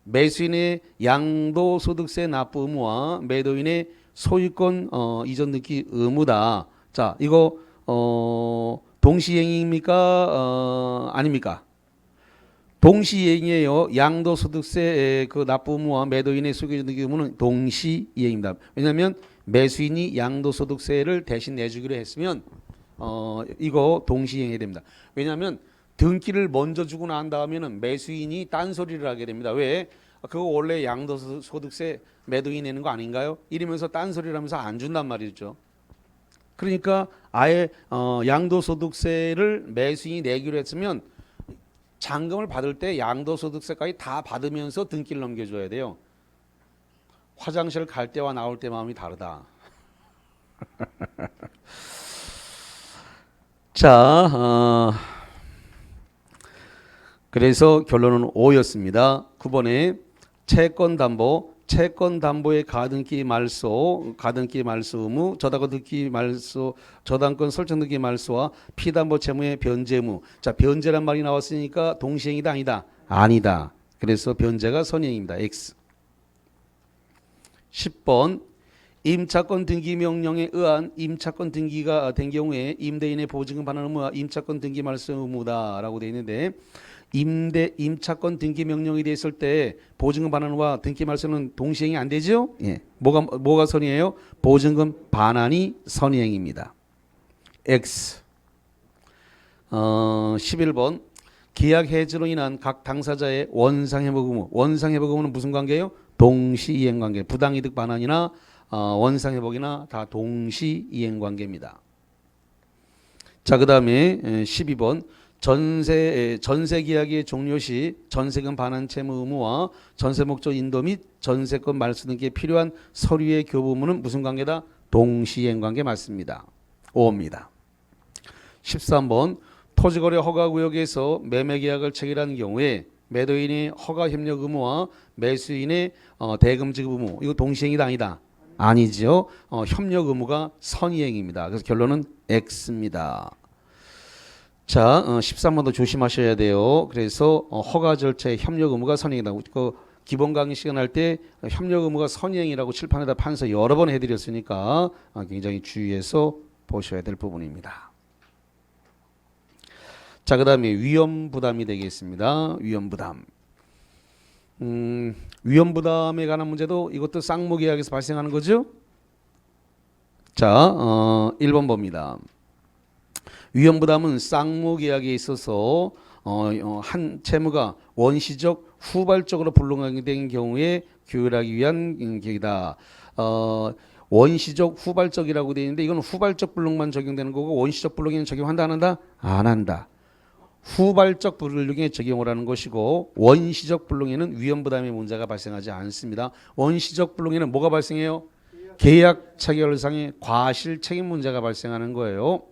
매수인의 양도소득세 납부 의무와 매도인의 소유권 이전 등기 의무다. 자, 이거 동시행입니까? 아닙니까? 동시행이에요. 양도소득세 그 납부 의무와 매도인의 소유권 등기 의무는 동시행입니다. 왜냐하면 매수인이 양도소득세를 대신 내주기로 했으면 이거 동시행해야 됩니다. 왜냐하면 등기를 먼저 주고 난 다음에는 매수인이 딴소리를 하게 됩니다. 왜? 그거 원래 양도소득세 매도인이 내는 거 아닌가요? 이러면서 딴소리를 하면서 안 준단 말이죠. 그러니까 아예 양도소득세를 매수인이 내기로 했으면 잔금을 받을 때 양도소득세까지 다 받으면서 등기를 넘겨줘야 돼요. 화장실 갈 때와 나올 때 마음이 다르다. 자, 그래서 결론은 O였습니다. 9번에 채권담보의 가등기 말소 의무, 저당권 설정 등기 말소와 피담보 채무의 변제 의무. 자, 변제란 말이 나왔으니까 동시행이다 아니다? 아니다. 그래서 변제가 선행입니다. X. 10번 임차권 등기 명령에 의한 임차권 등기가 된 경우에 임대인의 보증금 반환 의무와 임차권 등기 말소 의무다라고 되어 있는데 임차권 등기 명령이 됐을 때 보증금 반환과 등기 말소는 동시행이 안 되죠? 예. 뭐가 선의예요? 보증금 반환이 선의행입니다. X. 11번 계약 해지로 인한 각 당사자의 원상회복 의무. 원상회복 의무는 무슨 관계예요? 동시이행 관계. 부당이득 반환이나 원상회복이나 다 동시이행 관계입니다. 자, 그 다음에 12번 전세 계약의 종료 시 전세금 반환 채무 의무와 전세 목적 인도 및 전세권 말소 등기에 필요한 서류의 교부 의무는 무슨 관계다? 동시이행 관계 맞습니다. 5입니다. 13번 토지거래 허가구역에서 매매계약을 체결하는 경우에 매도인의 허가협력 의무와 매수인의 대금 지급 의무, 이거 동시행이다 아니다? 아니죠. 협력 의무가 선의행입니다. 그래서 결론은 X입니다. 자, 13번도 조심하셔야 돼요. 그래서 허가 절차의 협력 의무가 선행이다. 기본 강의 시간 할 때 협력 의무가 선행이라고 칠판에다 판서 여러 번 해드렸으니까 굉장히 주의해서 보셔야 될 부분입니다. 자, 그 다음에 위험 부담이 되겠습니다. 위험 부담. 위험 부담에 관한 문제도 이것도 쌍무 계약에서 발생하는 거죠. 자, 1번 봅니다. 위험 부담은 쌍무 계약에 있어서 한 채무가 원시적 후발적으로 불능하게 된 경우에 규율하기 위한 계획이다. 원시적 후발적이라고 되어 있는데 이건 후발적 불능만 적용되는 거고 원시적 불능에는 적용한다 안 한다? 안 한다. 후발적 불능에 적용을 하는 것이고 원시적 불능에는 위험 부담의 문제가 발생하지 않습니다. 원시적 불능에는 뭐가 발생해요? 계약 체결상의 과실 책임 문제가 발생하는 거예요.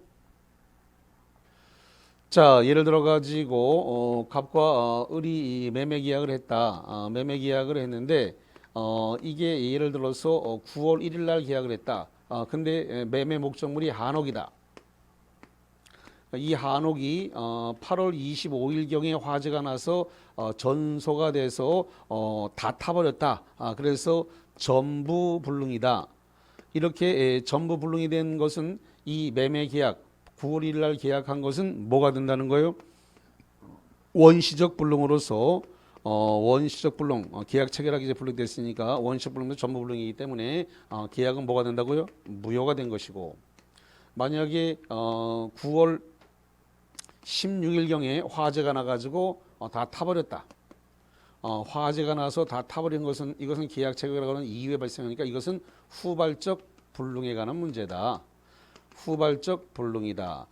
자, 예를 들어 가지고 갑과 을이 매매 계약을 했다. 매매 계약을 했는데 이게 예를 들어서 9월 1일 날 계약을 했다. 근데 매매 목적물이 한옥이다. 이 한옥이 8월 25일경에 화재가 나서 전소가 돼서 다 타버렸다. 그래서 전부 불능이다. 이렇게 전부 불능이 된 것은 이 매매 계약 9월 1일 날 계약한 것은 뭐가 된다는 거예요? 원시적 불능으로서 원시적 불능 계약 체결하기 이제 불능됐으니까 원시적 불능도 전부 불능이기 때문에 계약은 뭐가 된다고요? 무효가 된 것이고 만약에 9월 16일경에 화재가 나가지고 다 타버렸다. 화재가 나서 다 타버린 것은 이것은 계약 체결하고는 이후에 발생하니까 이것은 후발적 불능에 관한 문제다. 후발적 불능이다.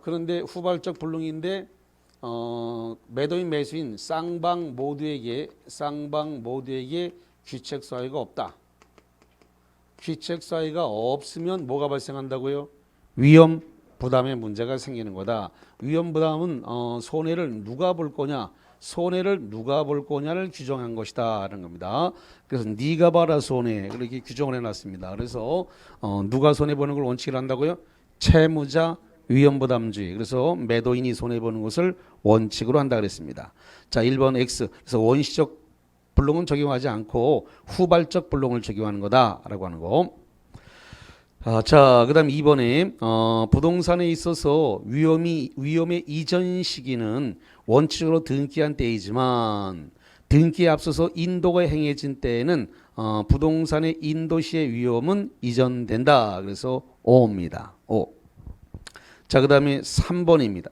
그런데 후발적 불능인데 매도인 매수인 쌍방 모두에게 귀책 사유가 없다. 귀책 사유가 없으면 뭐가 발생한다고요? 위험 부담의 문제가 생기는 거다. 위험 부담은 손해를 누가 볼 거냐? 손해를 누가 볼 거냐를 규정한 것이다라는 겁니다. 그래서 네가 봐라 손해 그렇게 규정을 해놨습니다. 그래서 누가 손해 보는 걸 원칙으로 한다고요? 채무자 위험부담주의. 그래서 매도인이 손해보는 것을 원칙으로 한다 그랬습니다. 자, 1번 X. 그래서 원시적 불능은 적용하지 않고 후발적 불능을 적용하는 거다라고 하는 거. 자, 그 다음 2번에 부동산에 있어서 위험의 이전 시기는 원칙으로 등기한 때이지만 등기에 앞서서 인도가 행해진 때에는 부동산의 인도시의 위험은 이전된다. 그래서 5입니다. 5. 자, 그 다음에 3번입니다.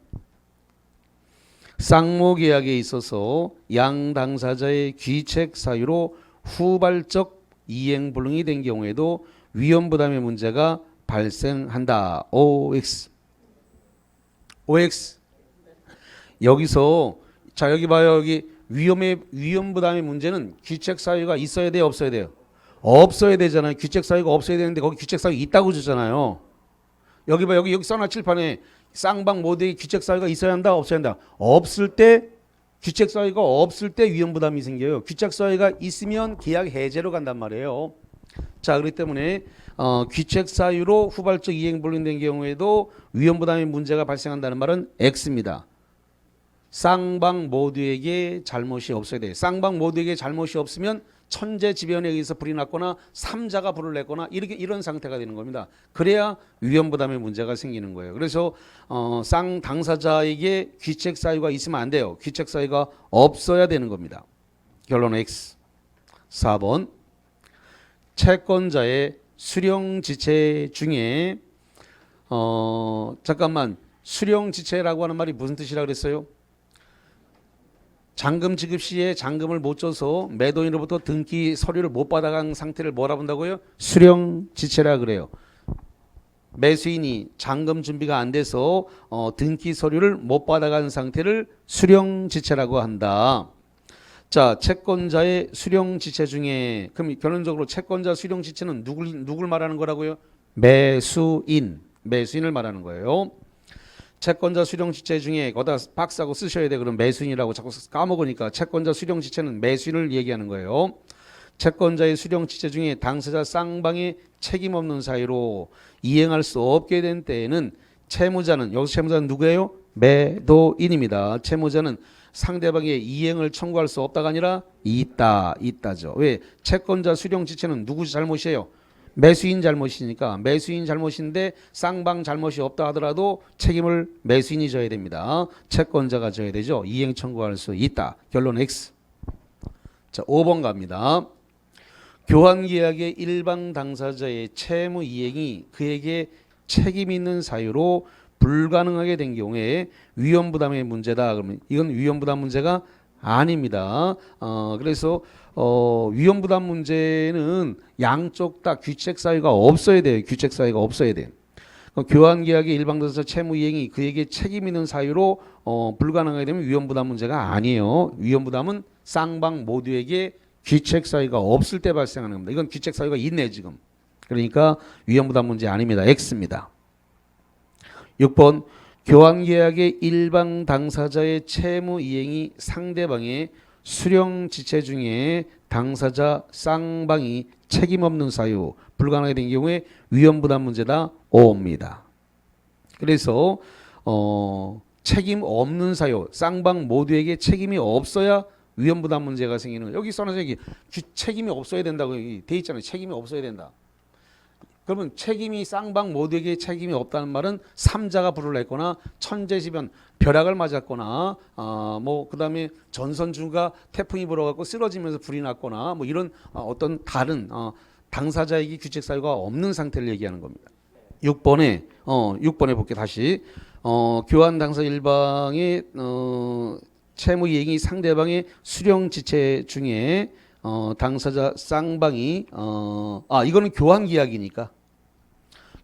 쌍무 계약에 있어서 양 당사자의 귀책 사유로 후발적 이행 불능이 된 경우에도 위험 부담의 문제가 발생한다. OX. OX. 여기서 자, 여기 봐요. 여기 위험 부담의 문제는 귀책 사유가 있어야 돼요, 없어야 돼요? 없어야 되잖아요. 귀책 사유가 없어야 되는데 거기 귀책 사유 있다고 주잖아요. 여기 봐. 여기 써놔 칠판에 쌍방 모두의 귀책 사유가 있어야 한다, 없어야 한다. 없을 때 귀책 사유가 없을 때 위험 부담이 생겨요. 귀책 사유가 있으면 계약 해제로 간단 말이에요. 자, 그렇기 때문에 귀책 사유로 후발적 이행 불능된 경우에도 위험 부담의 문제가 발생한다는 말은 X입니다. 쌍방 모두에게 잘못이 없어야 돼요. 쌍방 모두에게 잘못이 없으면 천재지변에 의해서 불이 났거나 삼자가 불을 냈거나 이런 상태가 되는 겁니다. 그래야 위험 부담의 문제가 생기는 거예요. 그래서 쌍 당사자에게 귀책 사유가 있으면 안 돼요. 귀책 사유가 없어야 되는 겁니다. 결론 X. 4번. 채권자의 수령지체 중에 잠깐만, 수령지체라고 하는 말이 무슨 뜻이라 그랬어요? 잔금 지급 시에 잔금을 못 줘서 매도인으로부터 등기 서류를 못 받아간 상태를 뭐라 본다고요? 수령지체라 그래요. 매수인이 잔금 준비가 안 돼서 등기 서류를 못 받아간 상태를 수령지체라고 한다. 자, 채권자의 수령지체 중에 그럼 결론적으로 채권자 수령지체는 누굴 말하는 거라고요? 매수인을 말하는 거예요. 채권자 수령지체 중에 거기다 박스하고 쓰셔야 돼. 그럼 매수인이라고 자꾸 까먹으니까 채권자 수령지체는 매수인을 얘기하는 거예요. 채권자의 수령지체 중에 당사자 쌍방의 책임 없는 사유로 이행할 수 없게 된 때에는 채무자는 여기서 채무자는 누구예요? 매도인입니다. 채무자는 상대방의 이행을 청구할 수 없다가 아니라 있다죠. 왜? 채권자 수령 지체는 누구 잘못이에요? 매수인 잘못이니까 매수인 잘못인데 쌍방 잘못이 없다 하더라도 책임을 매수인이 져야 됩니다. 채권자가 져야 되죠. 이행 청구할 수 있다. 결론 X. 자, 5번 갑니다. 교환계약의 일방 당사자의 채무 이행이 그에게 책임 있는 사유로 불가능하게 된 경우에 위험부담의 문제다. 그러면 이건 위험부담 문제가 아닙니다. 그래서 위험부담 문제는 양쪽 다 규책 사유가 없어야 돼요. 규책 사유가 없어야 돼요. 교환계약의 일방 당사자 채무 이행이 그에게 책임 있는 사유로 불가능하게 되면 위험부담 문제가 아니에요. 위험부담은 쌍방 모두에게 규책 사유가 없을 때 발생하는 겁니다. 이건 규책 사유가 있네 지금. 그러니까 위험부담 문제 아닙니다. X입니다. 6번 교환계약의 일방 당사자의 채무 이행이 상대방의 수령 지체 중에 당사자 쌍방이 책임 없는 사유 불가능하게 된 경우에 위험부담 문제다. O입니다. 그래서 책임 없는 사유 쌍방 모두에게 책임이 없어야 위험부담 문제가 생기는 거예요. 여기 써놔서 여기 책임이 없어야 된다고 돼 있잖아요. 책임이 없어야 된다. 그러면 책임이 쌍방 모두에게 책임이 없다는 말은 삼자가 불을 냈거나 천재지변 벼락을 맞았거나 뭐 그다음에 전선주가 태풍이 불어갖고 쓰러지면서 불이 났거나 뭐 이런 어떤 다른 당사자에게 규책 사유가 없는 상태를 얘기하는 겁니다. 6번에 볼게 다시 교환 당사 일방의 채무 이행이 상대방의 수령 지체 중에 당사자 쌍방이 이거는 교환 계약이니까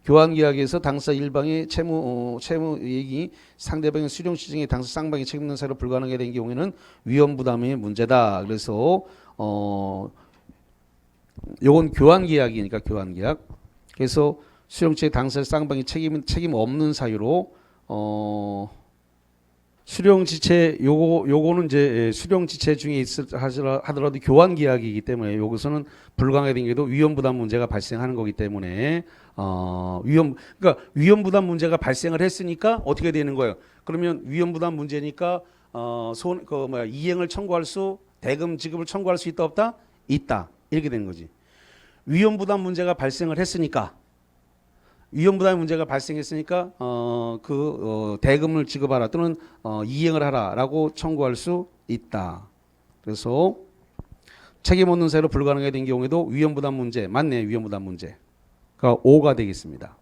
교환 계약에서 당사자 일방의 채무 이행이 상대방의 수령 지체 중에 당사자 쌍방이 책임있는 사유로 불가능하게 된 경우에는 위험 부담의 문제다. 그래서 요건 교환 계약이니까 교환 계약. 그래서 수령 지체 당사자 쌍방이 책임 없는 사유로 수령 지체 요거는 이제 수령 지체 중에 하더라도 교환 계약이기 때문에 여기서는 불가능하게 된 경우도 위험 부담 문제가 발생하는 거기 때문에 그러니까 위험 부담 문제가 발생을 했으니까 어떻게 되는 거예요? 그러면 위험 부담 문제니까 이행을 청구할 수 대금 지급을 청구할 수 있다 없다? 있다. 이렇게 되는 거지. 위험 부담 문제가 발생을 했으니까 위험부담의 문제가 발생했으니까 대금을 지급하라 또는 이행을 하라라고 청구할 수 있다. 그래서 책임 없는 사유로 불가능하게 된 경우에도 위험부담 문제 맞네. 위험부담 문제가 5가 되겠습니다.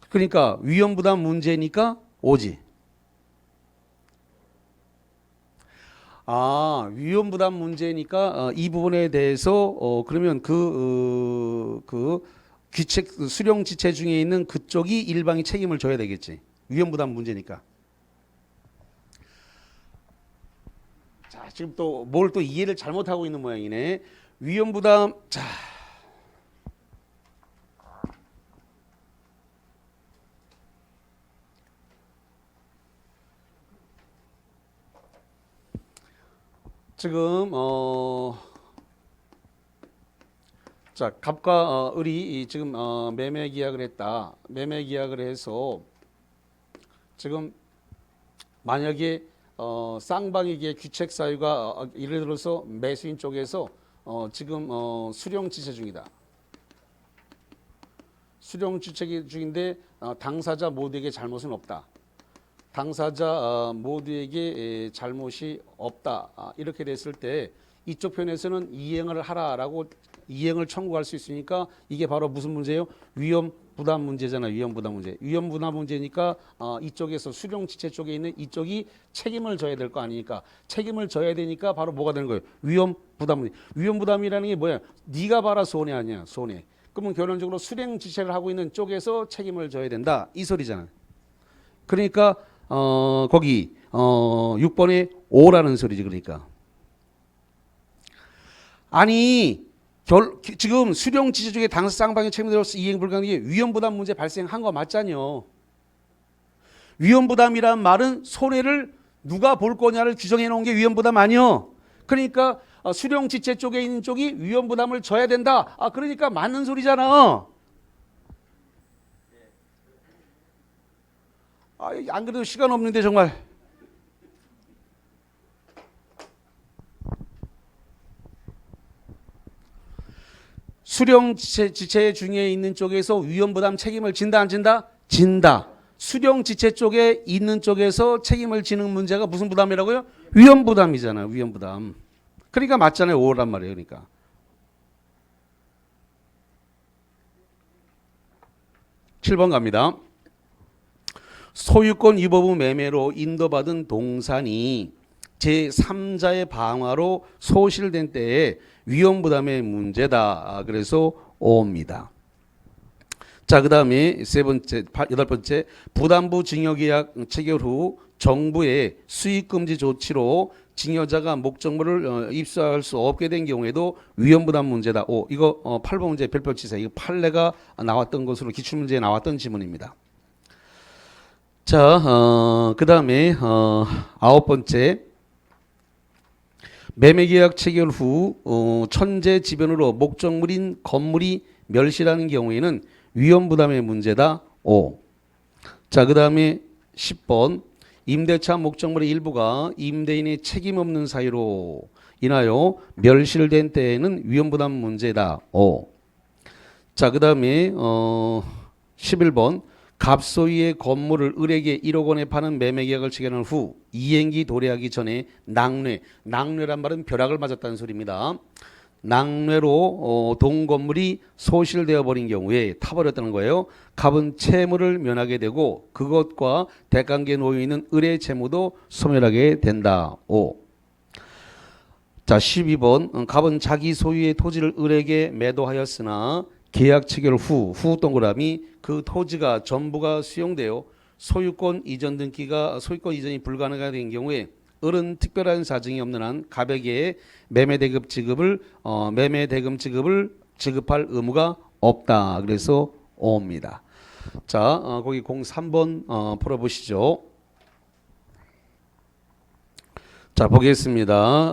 그러니까 위험부담 문제니까 5지. 위험부담 문제니까 이 부분에 대해서 그러면 규책 수령 지체 중에 있는 그쪽이 일방이 책임을 져야 되겠지. 위험부담 문제니까. 자, 지금 또 뭘 또 이해를 잘못하고 있는 모양이네. 위험부담. 자, 지금 자, 갑과 을이 지금 매매 계약을 했다. 매매 계약을 해서 지금 만약에 쌍방에게 규책 사유가 예를 들어서 매수인 쪽에서 지금 수령 지체 중이다. 수령 지체 중인데 당사자 모두에게 잘못은 없다. 당사자 모두에게 잘못이 없다. 이렇게 됐을 때 이쪽 편에서는 이행을 하라라고 이행을 청구할 수 있으니까 이게 바로 무슨 문제예요? 위험 부담 문제잖아요. 위험 부담 문제. 위험 부담 문제니까 이쪽에서 수령 지체 쪽에 있는 이쪽이 책임을 져야 될 거 아니니까 책임을 져야 되니까 바로 뭐가 되는 거예요? 위험 부담 문제. 위험 부담이라는 게 뭐야? 네가 봐라 손해 아니야. 손해. 그러면 결론적으로 수령 지체를 하고 있는 쪽에서 책임을 져야 된다. 이 소리잖아요. 그러니까 거기 6번에 5라는 소리지. 그러니까 아니 지금 수령 지체 중에 당사 쌍방의 책임으로서 이행 불가능하게 위험부담 문제 발생한 거 맞잖요. 위험부담이란 말은 손해를 누가 볼 거냐를 규정해 놓은 게 위험부담 아니요. 그러니까 수령 지체 쪽에 있는 쪽이 위험부담을 져야 된다. 그러니까 맞는 소리잖아. 안 그래도 시간 없는데 정말. 수령 지체 중에 있는 쪽에서 위험부담 책임을 진다 안 진다? 진다. 수령 지체 쪽에 있는 쪽에서 책임을 지는 문제가 무슨 부담이라고요? 위험부담이잖아. 위험부담. 그러니까 맞잖아요. 5란 말이에요. 그러니까. 7번 갑니다. 소유권 위법 매매로 인도받은 동산이 제3자의 방화로 소실된 때에 위험부담의 문제다. 그래서 5입니다. 자, 그 다음에 세 번째, 여덟 번째, 부담부 징여계약 체결 후 정부의 수익금지 조치로 징여자가 목적물을 입수할 수 없게 된 경우에도 위험부담 문제다. 오, 이거 8번 문제 별표 치세요. 이거 판례가 나왔던 것으로 기출문제에 나왔던 지문입니다. 자, 그 다음에 9번째, 매매계약 체결 후 천재지변으로 목적물인 건물이 멸실하는 경우에는 위험부담의 문제다. 5. 자, 그 다음에 10번, 임대차 목적물의 일부가 임대인의 책임 없는 사유로 인하여 멸실된 때에는 위험부담 문제다. 5. 자, 그 다음에 11번, 갑소유의 건물을 을에게 1억 원에 파는 매매계약을 체결한 후 이행기 도래하기 전에 낙뢰란 말은 벼락을 맞았다는 소리입니다. 낙뢰로 동건물이 소실되어 버린 경우에 타버렸다는 거예요. 갑은 채무를 면하게 되고 그것과 대관계에 놓여 있는 을의 채무도 소멸하게 된다. 5. 자, 12번, 갑은 자기 소유의 토지를 을에게 매도하였으나 계약 체결 후 동그라미 그 토지가 전부가 수용되어 소유권 이전이 불가능하게 된 경우에 을은 특별한 사정이 없는 한 갑에게 매매대금 지급을 지급할 의무가 없다. 그래서 5입니다. 자, 거기 03번 풀어보시죠. 자, 보겠습니다.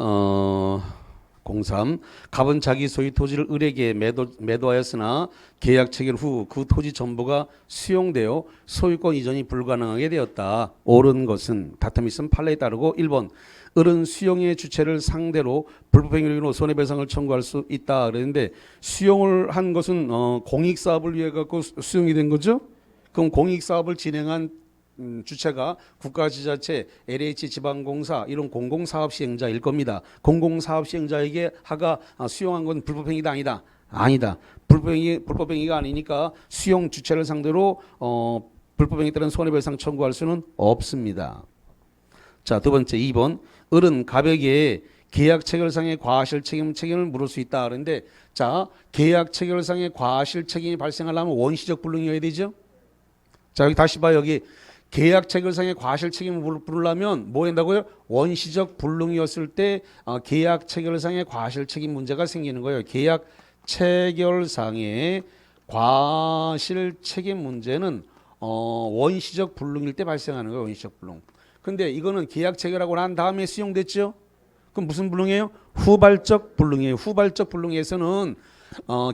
03. 갑은 자기 소유 토지를 을에게 매도하였으나 계약 체결 후 그 토지 전부가 수용되어 소유권 이전이 불가능하게 되었다. 옳은 것은 다툼이 있으면 판례에 따르고 1번. 을은 수용의 주체를 상대로 불법행위로 손해배상을 청구할 수 있다. 그랬는데 수용을 한 것은 공익사업을 위해 갖고 수용이 된 거죠. 그럼 공익사업을 진행한 주체가 국가지자체, LH지방공사 이런 공공사업 시행자일 겁니다. 공공사업 시행자에게 하가 수용한 건 불법행위다 아니다? 아니다. 불법행위가 아니니까 수용 주체를 상대로 불법행위에 따른 손해배상 청구할 수는 없습니다. 자, 두 번째 2번. 을은 갑에게 계약 체결상의 과실 책임을 물을 수 있다. 그런데 자, 계약 체결상의 과실 책임이 발생하려면 원시적 불능이어야 되죠. 자, 여기 다시 봐요. 여기 계약 체결상의 과실 책임을 물으려면 뭐 한다고요? 원시적 불능이었을 때 계약 체결상의 과실 책임 문제가 생기는 거예요. 계약 체결상의 과실 책임 문제는 원시적 불능일 때 발생하는 거예요. 원시적 불능. 근데 이거는 계약 체결하고 난 다음에 수용됐죠? 그럼 무슨 불능이에요? 후발적 불능이에요. 후발적 불능에서는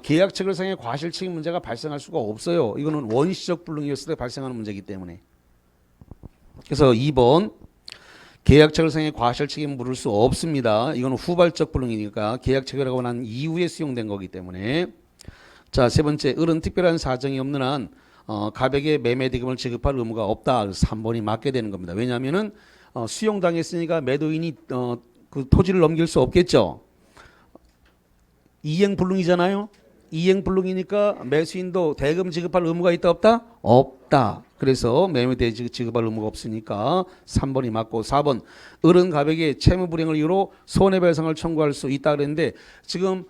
계약 체결상의 과실 책임 문제가 발생할 수가 없어요. 이거는 원시적 불능이었을 때 발생하는 문제이기 때문에. 그래서 2번 계약 체결상의 과실 책임 물을 수 없습니다. 이건 후발적 불능이니까 계약 체결하고 난 이후에 수용된 거기 때문에. 자, 세 번째, 을은 특별한 사정이 없는 한 갑에게 매매대금을 지급할 의무가 없다. 그래서 3번이 맞게 되는 겁니다. 왜냐하면은 수용당했으니까 매도인이 그 토지를 넘길 수 없겠죠. 이행불능이잖아요. 이행불능이니까 매수인도 대금 지급할 의무가 있다 없다? 없다. 그래서 매매대금 지급할 의무가 없으니까 3번이 맞고 4번 을은 갑에게 채무불이행을 이유로 손해배상을 청구할 수 있다 그랬는데 지금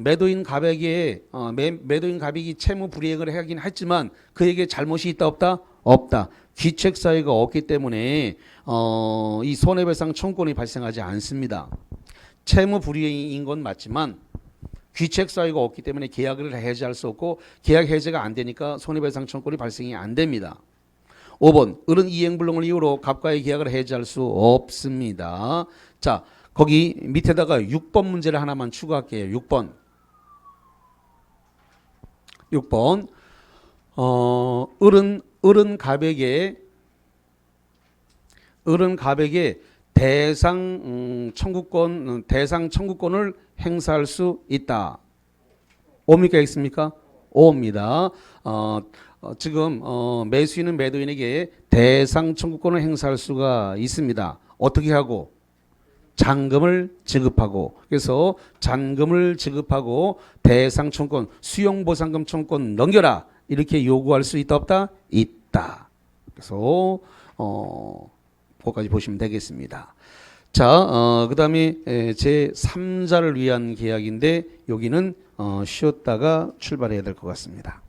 매도인 갑이 채무불이행을 하긴 했지만 그에게 잘못이 있다 없다? 없다. 귀책사유가 없기 때문에 이 손해배상 청구권이 발생하지 않습니다. 채무불이행인 건 맞지만 귀책 사유가 없기 때문에 계약을 해지할 수 없고 계약 해제가 안 되니까 손해배상 청구권이 발생이 안 됩니다. 5번 을은 이행불능을 이유로 갑과의 계약을 해지할 수 없습니다. 자, 거기 밑에다가 6번 문제를 하나만 추가할게요. 6번 을은 갑에게 대상 청구권을 행사할 수 있다. 옵니까 있습니까? 오입니다. 지금 매수인은 매도인에게 대상 청구권을 행사할 수가 있습니다. 어떻게 하고? 잔금을 지급하고. 그래서 잔금을 지급하고 대상 청구권, 수용보상금 청구권 넘겨라. 이렇게 요구할 수 있다 없다? 있다. 그래서 그거까지 보시면 되겠습니다. 자, 그 다음에 제 3자를 위한 계약인데 여기는 쉬었다가 출발해야 될 것 같습니다.